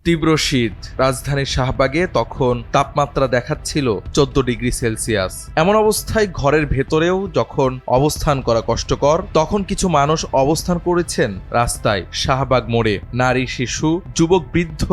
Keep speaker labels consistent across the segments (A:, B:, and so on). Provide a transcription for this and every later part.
A: তীব্র শীত। রাজধানীর শাহবাগে তখন তাপমাত্রা দেখাচ্ছিল 14 ডিগ্রি সেলসিয়াস। এমন অবস্থায় ঘরের ভেতরেও যখন অবস্থান করা কষ্টকর, তখন কিছু মানুষ অবস্থান করেছেন রাস্তায়, শাহবাগ মোড়ে। নারী, শিশু, যুবক, বৃদ্ধ,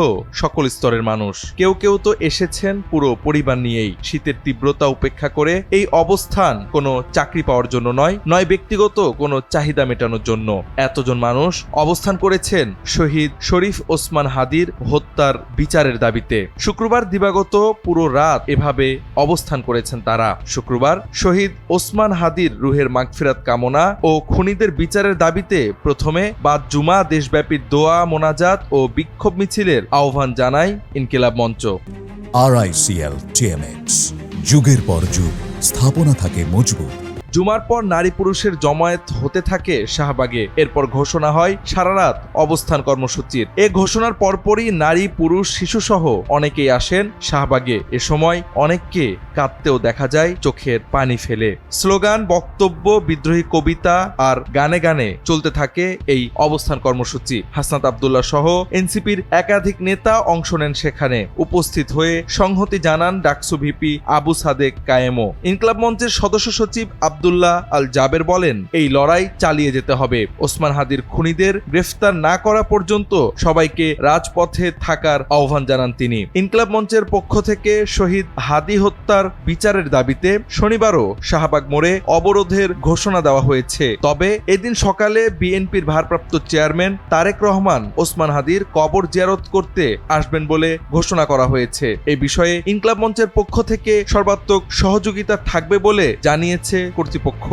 A: সকল স্তরের মানুষ। কেউ কেউ তো এসেছেন পুরো পরিবার নিয়েই। শীতের তীব্রতা উপেক্ষা করে এই অবস্থান কোনো চাকরি পাওয়ার জন্য নয় ব্যক্তিগত কোনো চাহিদা মেটানোর জন্য। এতজন মানুষ অবস্থান করেছেন শহীদ শরীফ ওসমান হাদির হত্যার বিচারের দাবিতে। শুক্রবার দিবাগত পুরো রাত এভাবে অবস্থান করেছেন তারা। শুক্রবার শহীদ ওসমান হাদির রুহের মাগফিরাত কামনা ও খুনিদের বিচারের দাবিতে প্রথমে বাদ জুমা দেশব্যাপী দোয়া, মোনাজাত ও বিক্ষোভ মিছিলের আহ্বান জানায় ইনকিলাব মঞ্চ।
B: RICL TMX, যুগের পর যুগ স্থাপনা থাকে মজবুত।
A: জুমার পর নারী পুরুষের জমায়েত হতে থাকে শাহবাগে। এরপর ঘোষণা হয় সারারাত অবস্থান কর্মসূচির। এ ঘোষণার পরপরই নারী, পুরুষ, শিশুসহ অনেকেই আসেন শাহবাগে। এ সময় অনেককে কাঁদতেও দেখা যায় চোখের পানি ফেলে। স্লোগান, বক্তব্য, বিদ্রোহী কবিতা আর গানে গানে চলতে থাকে এই অবস্থান কর্মসূচি। হাসনাত আব্দুল্লাহ সহ এনসিপির একাধিক নেতা অংশ নেন সেখানে। উপস্থিত হয়ে সংহতি জানান ডাকসু ভিপি আবু সাদেক কায়েমো। ইনকিলাব মঞ্চের সদস্য সচিব আব্দুল্লাহ আল জাবের বলেন, এই লড়াই চালিয়ে যেতে হবে। ওসমান হাদির খুনিদের গ্রেফতার না করা পর্যন্ত সবাইকে রাজপথে থাকার আহ্বান জানান তিনি। ইনকিলাব মঞ্চের পক্ষ থেকে শহীদ হাদি হত্যার বিচারের দাবিতে শনিবারও শাহবাগ মোড়ে অবরোধের ঘোষণা দেওয়া হয়েছে। তবে এদিন সকালে বিএনপির ভারপ্রাপ্ত চেয়ারম্যান তারেক রহমান ওসমান হাদির কবর জিয়ারত করতে আসবেন বলে ঘোষণা করা হয়েছে। এই বিষয়ে ইনকিলাব মঞ্চের পক্ষ থেকে সর্বাত্মক সহযোগিতা থাকবে বলে জানিয়েছে কর্তৃপক্ষ।